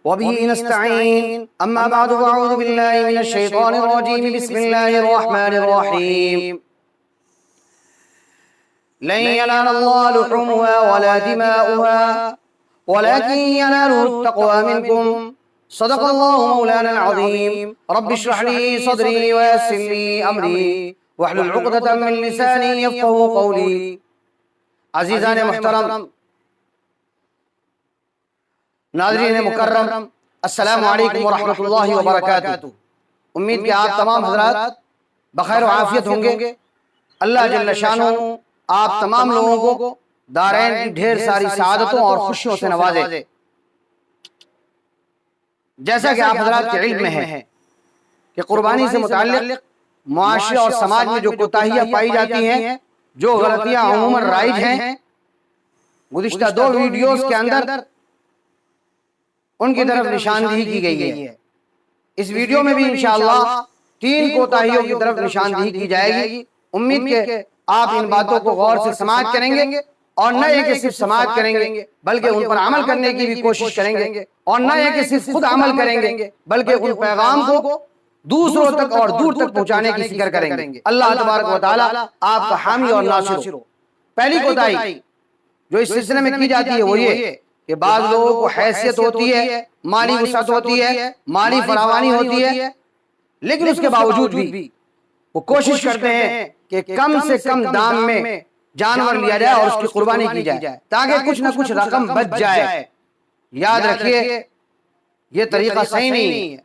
वबिही नस्तईन अम्मा बअद अऊज़ु बिल्लाहि मिनश शैतानिर रजीम बिस्मिल्लाहिर रहमानिर रहीम लन यनालल्लाह लुहूमुहा वला दिमाउहा वलाकिन यनालुहु तक़वा मिनकुम सदक़ल्लाहु मौलाना अज़ीम रब्बि इश्रह ली सदरी व यस्सिर ली अमरी वहलुल उक़दतम मिन लिसानी यफ़क़हू क़ौली। अज़ीज़ान मुहतरम, नाज़रीन मुकर्रम, अस्सलामु अलैकुम व रहमतुल्लाहि व बरकातुहू। उम्मीद कि आप तमाम हज़रात बखैर व आफ़ियत होंगे। अल्लाह जल्ल शानुहू आप तमाम लोगों को दारैन की ढेर सारी सआदतों और खुशियों से नवाजे। जैसा कि आप हज़रात के इल्म में है कि कुर्बानी से मुताल्लिक़ मुआशरे और समाज में जो कोताहियाँ पाई जाती हैं, जो गलतियाँ अमूमन राइज हैं, गुज़िश्ता 2 वीडियोस के अंदर उनकी तरफ निशानदेही की गई है। इस वीडियो में भी इंशाअल्लाह 3 कोताहियों की तरफ निशानदेही की जाएगी। उम्मीद के आप इन बातों को गौर से समाअत करेंगे और न ये कि सिर्फ समाअत करेंगे बल्कि उन पर अमल करने की भी कोशिश करेंगे, और न ये कि सिर्फ खुद अमल करेंगे बल्कि उन पैगाम को दूसरों तक और दूर तक पहुंचाने की फिक्र करेंगे। अल्लाह तबारक व तआला आपका हामी और नासिर हो। पहली कोताही जो इस सिलसिले में की जाती है वो ये कि बाज़ लोगों को हैसियत होती है, माली वुसअत होती है, माली फरावानी होती है, लेकिन उसके बावजूद भी वो कोशिश करते हैं कि कम से कम दाम में जानवर लिया जाए और उसकी कुर्बानी की जाए ताकि कुछ ना कुछ रकम बच जाए। याद रखिए, ये तरीका सही नहीं है।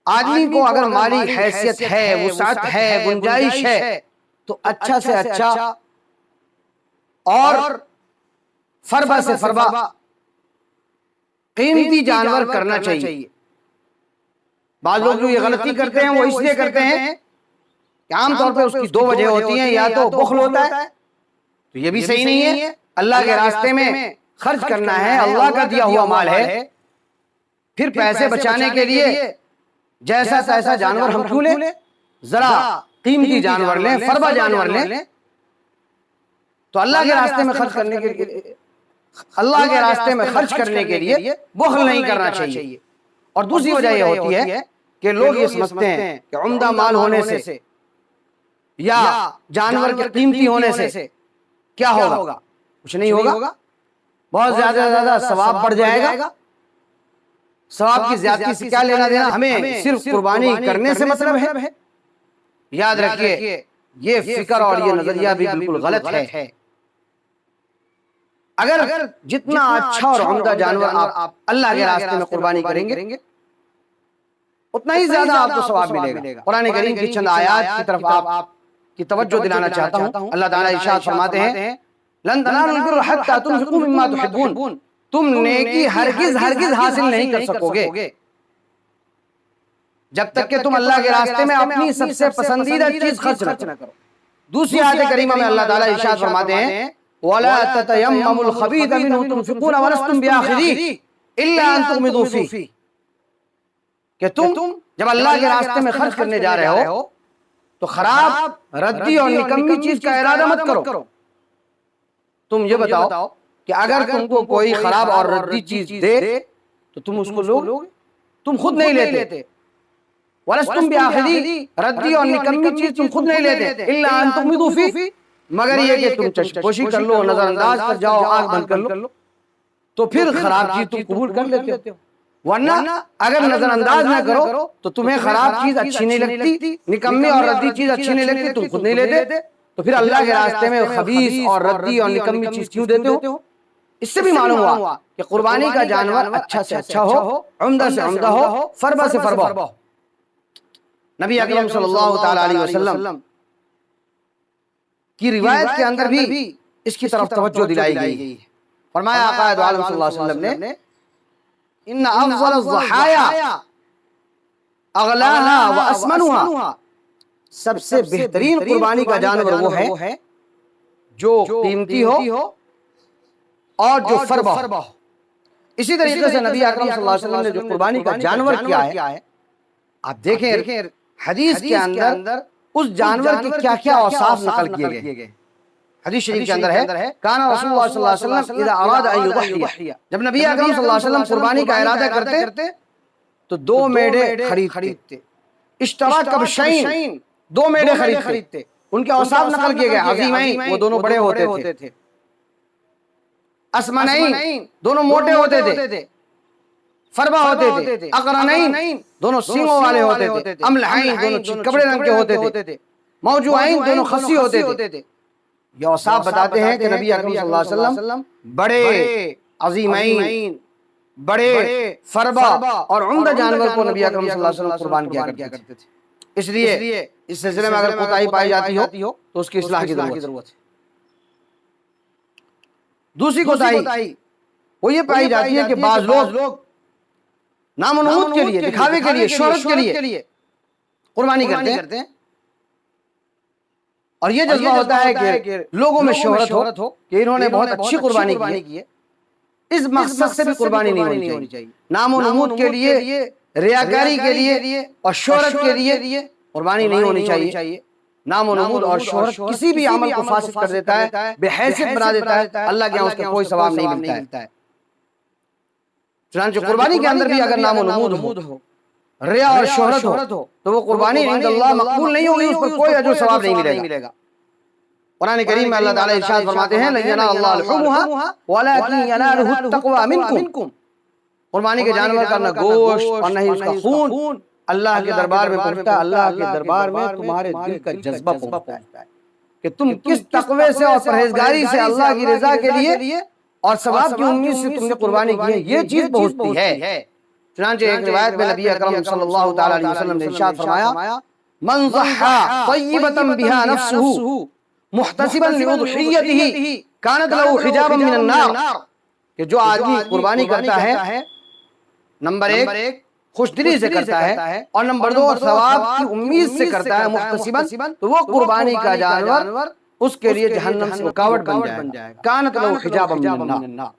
आदमी को अगर माली हैसियत है, वुसअत है, गुंजाइश है तो अच्छा से अच्छा और फरबा से फरबा कीमती जानवर करना चाहिए। बाज़ लोग जो ये गलती करते हैं वो इसलिए करते हैं कि आमतौर पर उसकी 2 वजह होती हैं। या तो बुख्ल होता है, तो ये भी सही नहीं है। अल्लाह के रास्ते में खर्च करना है, अल्लाह का दिया हुआ माल है, फिर पैसे बचाने के लिए जैसा तैसा जानवर हम क्यों लें? जरा कीमती जानवर लें, फरबा जानवर लें। तो अल्लाह के रास्ते में खर्च करने के लिए, अल्लाह के रास्ते में खर्च करने के लिए बुख्ल नहीं करना चाहिए। और दूसरी वजह यह होती है कि लोग ये समझते हैं कि उम्दा माल होने से या जानवर के कीमती होने से क्या होगा? कुछ नहीं होगा, बहुत ज्यादा सवाब बढ़ जाएगा। सवाब की ज्यादती से क्या लेना देना? हमें सिर्फ कुर्बानी करने से मतलब है। याद रखिए, ये फिक्र और ये नजरिया भी बिल्कुल गलत है। अगर जितना अच्छा और उम्दा जानवर आप अल्लाह के रास्ते में कुर्बानी करेंगे उतना ही ज्यादा आपको सवाब मिलेगा। कुरान करीम की चंद आयत की तरफ आपकी तवज्जो दिलाना चाहता हूं। अल्लाह ताला इरशाद फरमाते हैं, लन तनालुल बिर्रा हत्ता तुनफिकू मिम्मा तुहिब्बून, तुम नेकी हरगिज हासिल नहीं कर सकोगे जब तक कि तुम अल्लाह के रास्ते में अपनी सबसे पसंदीदा चीज खर्च न करो। दूसरी आयत करीमा में अल्लाह ताला इरशाद फरमाते हैं, वला ततयम्ममुल खबीथ मिन्हु तुनफिकून वलस्तुम बिआखिज़ी इल्ला अन तुग़मिदू फीह, कि तुम जब अल्लाह के रास्ते में खर्च करने जा रहे हो तो खराब, रद्दी और निकम्मी चीज का इरादा मत करो। तुम ये बताओ कि अगर तुमको कोई खराब और रद्दी चीज दे तो तुम उसको लोगे? तुम खुद नहीं लेते। वलस्तुम बिआखिज़ी, रद्दी और निकम्मी चीज तुम खुद नहीं लेते। इल्ला अन तुग़मिदू फीह, मगर ये कि तुम चशकोशी कर लो, नजरअंदाज कर जाओ, आंख बंद कर लो, तो फिर खराब चीज तुम कबूल कर लेते हो। वरना अगर नजरअंदाज ना करो तो तुम्हें खराब चीज अच्छी नहीं लगती, निकम्मी और रद्दी चीज अच्छी नहीं लगती, तुम खुद नहीं लेते, तो फिर अल्लाह के रास्ते में खबीस और रद्दी और निकम्मी चीज क्यों देते हो? इससे भी मालूम हुआ कि कुर्बानी का जानवर अच्छा से अच्छा हो, उम्दा से उम्दा हो, फरबा से फरबा हो। नबी अकरम सल्लल्लाहु तआला अलैहि वसल्लम की रिवायत के अंदर भी इसकी तरफ तवज्जो दिलाई गई है। फरमाया आका दो आलम सल्लल्लाहु अलैहि वसल्लम ने, इन्ना अफ़ज़ल ज़हाया अग़लाहा व अस्मनुहा, सबसे बेहतरीन कुर्बानी का जानवर वो है जो कीमती हो और जो फरबा हो। इसी तरीके से नबी अकरम सल्लल्लाहु अलैहि वसल्लम ने जो कुर्बानी का जानवर किया है, आप देखें हदीस के अंदर उस जानवर के क्या क्या औसाफ नकल किए गए। हदीस शरीफ के अंदर है, काना रसूलुल्लाह सल्लल्लाहु अलैहि वसल्लम इज़ा अरादा अन युदहिया, जब नबी अकरम सल्लल्लाहु अलैहि वसल्लम कुर्बानी का इरादा करते तो 2 मेढ़े खरीदते। इश्तरा कबशैन, 2 मेढ़े खरीदते। उनके औसाफ नकल किए गए, अज़ीमैन वो दोनों बड़े होते थे, असमनैन दोनों मोटे होते थे, फरबा होते थे, अकरनैन दोनों सींगों वाले होते थे, अमलहैन दोनों चितकबरे रंग के होते थे, मौजूआइन दोनों खस्सी होते थे। ये औसाफ बताते हैं कि नबी अकरम सल्लल्लाहु अलैहि वसल्लम बड़े अज़ीमैन, बड़े फरबा और उम्दा जानवर को नबी अकरम सल्लल्लाहु अलैहि वसल्लम कुर्बान किया करते थे। इसलिए इस सिलसिले में अगर कोताही पाई जाती हो तो उसकी इस्लाह की जरूरत है। दूसरी कोताही वो ये पाई जाती है कि बाज लोग नामो-नमूद के लिए, दिखावे के लिए, शोहरत के लिए कुर्बानी करते हैं, और ये जज्बा होता है कि लोगों में शोहरत हो कि इन्होंने बहुत अच्छी कुर्बानी की है। इस मकसद से भी कुर्बानी नहीं होनी चाहिए। नामो-नमूद के लिए, रियाकारी के लिए और शोहरत के लिए कुर्बानी नहीं होनी चाहिए। नामो-नमूद और शोहरत किसी भी अमल को फासिद कर देता है, बेहैसियत बना देता है, अल्लाह के यहाँ उसका कोई सवाब नहीं मिलता है। चुनांचे कुर्बानी के अंदर भी अगर नामो-नमूद हो, रिया और शोहरत हो तो वो कुर्बानी इंदल्लाह मकबूल नहीं होगी, उस पर कोई अजर सवाब नहीं मिलेगा। कुरान करीम में अल्लाह ताला इरशाद फरमाते हैं, ला यनालुल्लाह लुहुमुहा वलाकिन यनालुहु तक़वा मिनकुम। कुर्बानी के जानवर का न गोश्त और न ही उसका खून अल्लाह के दरबार में पहुंचता है, अल्लाह के दरबार में तुम्हारे दिल का जज्बा पहुंचता है कि तुम किस तक़वे से और परहेजगारी से अल्लाह की रजा के लिए और सवाब की उम्मीद से तुमने कुर्बानी की है, ये चीज पहुंचती है। चुनांचे एक रिवायत में नबी अकरम सल्लल्लाहु तआला अलैहि वसल्लम ने इरशाद फरमाया, मन ज़ह्हा तय्यबतन बिहा नफ्सुहु मुहतसिबन लिउदहियतिही कानत लहु हिजाबन मिनन नार, कि जो आदमी कुर्बानी करता है, नंबर 1 खुशदिली से करता है और नंबर 2 सवाब की उम्मीद से करता है मुहतसिबन, तो वो कुर्बानी का जानवर उसके लिए जहन्नम से रुकावट बन जाएगा। कानत लहु हिजाबन मिनन नार।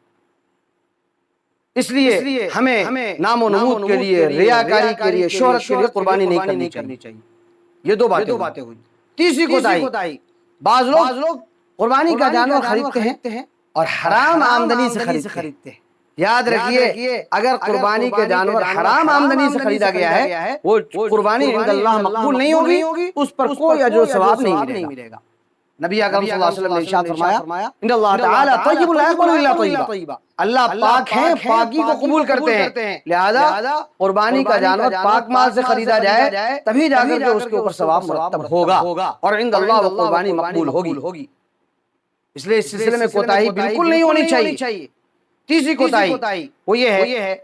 इसलिए हमें नामो-नमूद के लिए, रियाकारी के लिए, शोहरत के लिए कुर्बानी नहीं करनी चाहिए। ये 2 बातें हुई। तीसरी कोताही, बाज लोग कुर्बानी का जानवर खरीदते हैं और हराम आमदनी से खरीदते हैं। याद रखिए, अगर कुर्बानी के जानवर हराम आमदनी से खरीदा गया है, वो कुर्बानी इंदल्लाह मकबूल नहीं होगी, उस पर कोई अजर सवाब नहीं मिलेगा। नबी अकरम सल्लल्लाहु अलैहि वसल्लम ने इरशाद फरमाया, इन्नल्लाह तआला तय्यिबुन ला यक़बालु इल्ला तय्यिबा, अल्लाह पाक है, पाकी को कबूल करते हैं। लिहाजा कुर्बानी का जानवर पाक माल से खरीदा जाए तभी जाकर के उसके ऊपर सवाब मुरत्तब होगा और इंदल्लाह वो कुर्बानी मकबूल होगी। इसलिए इस सिलसिले में कोताही बिल्कुल नहीं होनी चाहिए। तीसरी कोताही वो ये है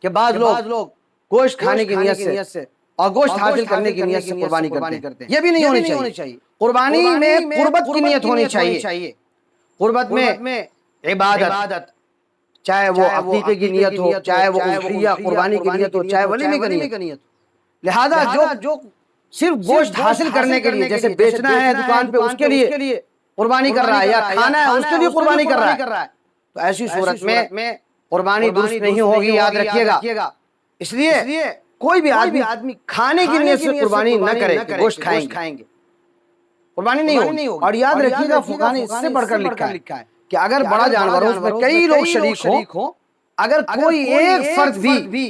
कि बाज लोग गोश्त खाने की नियत से और गोश्त हासिल करने की नियत से कुर्बानी करते हैं, ये भी नहीं होनी चाहिए। कुर्बानी में कुर्बत की नियत होनी चाहिए। कुर्बत में इबादत, चाहे वो अकीके की नियत हो, चाहे वो उज़हिया कुर्बानी की नियत हो, चाहे वलीमे की नियत हो। लिहाजा जो सिर्फ गोश्त हासिल करने के लिए, जैसे बेचना है दुकान पे, उसके लिए कुर्बानी कर रहा है, या खाना है उसके लिए कुर्बानी कर रहा है, तो ऐसी सूरत में कुर्बानी दुरुस्त नहीं होगी, याद रखिएगा। इसलिए कोई भी आदमी खाने की नियत से कुर्बानी न करे, गोश्त खाएंगे, कुर्बानी नहीं होगी। और याद रखिएगा, फुक़हा ने इससे बढ़कर लिखा है कि अगर बड़ा जानवर हो, उसमें कई लोग शरीक हो, अगर कोई एक फर्द भी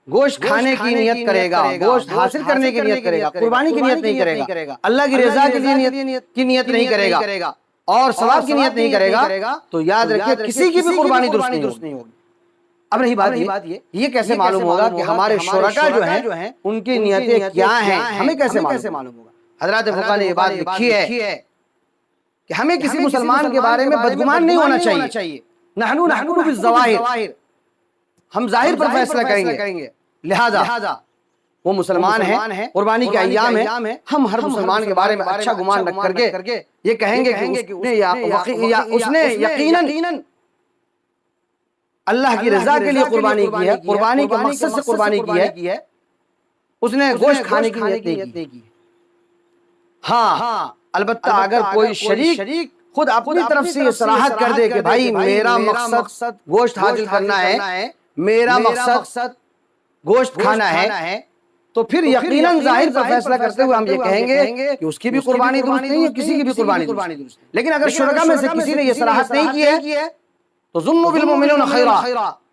गोश्त खाने की नियत करेगा, गोश्त हासिल करने की नियत करेगा, कुर्बानी की नियत नहीं करेगा, अल्लाह की रजा के लिए नियत नहीं करेगा और सवाब की नियत नहीं करेगा, तो याद रखिए किसी की भी कुर्बानी दुरुस्त नहीं होगी। अब रही बात ये कैसे मालूम होगा कि हमारे शुरका जो हैं उनकी नियतें क्या हैं, हमें कैसे मालूम होगा? हज़रात फुक़हा ने ये बात लिखी है कि हमें किसी मुसलमान के बारे में बदगुमान नहीं होना चाहिए। नहनु नहकुमु बिज़्ज़वाहिर, हम जाहिर पर फैसला करेंगे। लिहाजा वो मुसलमान है, कुर्बानी के अय्याम है, हम हर मुसलमान के बारे में अच्छा गुमान रख करके ये कहेंगे कि उसने यकीनन अल्लाह की रजा के लिए कुर्बानी की है, कुर्बानी के मकसद से कुर्बानी की है, उसने गोश्त खाने की नियत नहीं की। हाँ, अलबत्ता अगर कोई शरीक खुद अपनी तरफ से ये सराहत कर दे कि भाई मेरा मकसद गोश्त हासिल करना है, मेरा मकसद गोश्त खाना है, तो फिर यकीनन जाहिर पर फैसला करते हुए हम ये कहेंगे कि उसकी भी कुर्बानी दुरुस्त नहीं है, किसी की भी कुर्बानी दुरुस्त नहीं। लेकिन अगर शुरका में से किसी ने ये सराहत नहीं की है तो ज़ुन्नु बिल मुमिनीना खैरा,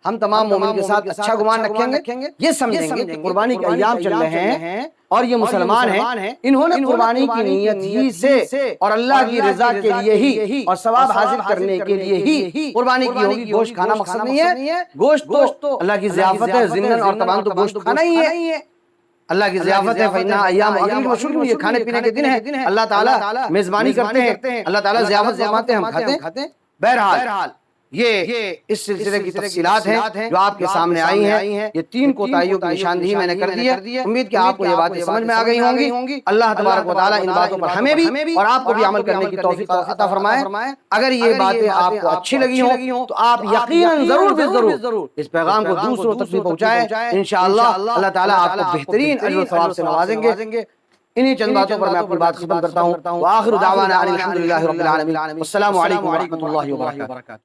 हम तमाम मोमिन के साथ अच्छा गुमान रखेंगे, ये समझेंगे कि कुर्बानी के अय्याम चल रहे हैं और ये मुसलमान हैं, इन्होंने कुर्बानी की नीयत ही से और अल्लाह की रजा के लिए ही और सवाब हासिल करने के लिए ही कुर्बानी की होगी। गोश्त खाना मकसद नहीं है, गोश्त तो अल्लाह की ज़ियाफत है, ज़िन्नन और तमाम तो गोश्त खाना ही है, अल्लाह की ज़ियाफत है। फ़इन्नहा अय्याम मशहूर, ये खाने पीने के दिन है, अल्लाह ताला मेज़बानी करते हैं, अल्लाह ताला ज़ियाफत फरमाते हैं, हम खाते हैं। बहरहाल ये इस सिलसिले की तफसीलात हैं जो आपके सामने आई हैं। ये 3 कोताहियों की निशानदेही मैंने कर दी है। उम्मीद कि आपको ये बातें समझ में आ गई होंगी। अल्लाह तबारक व तआला इन बातों पर हमें भी और आपको भी अमल करने की तौफीक अता फरमाए। अगर ये बातें आपको अच्छी लगी हों तो आप यकीनन जरूर इस पैगाम को दूसरों तक भी पहुंचाएं। इंशाअल्लाह अल्लाह ताला आपको बेहतरीन अजर व सवाब से नवाजेंगे। इन्हीं चंद बातों पर मैं अपनी बात खत्म करता हूँ। व आखिरु दावाना अनिल हम्दुलिल्लाहि रब्बिल आलमीन। अस्सलामु अलैकुम व रहमतुल्लाहि व बरकातुहू।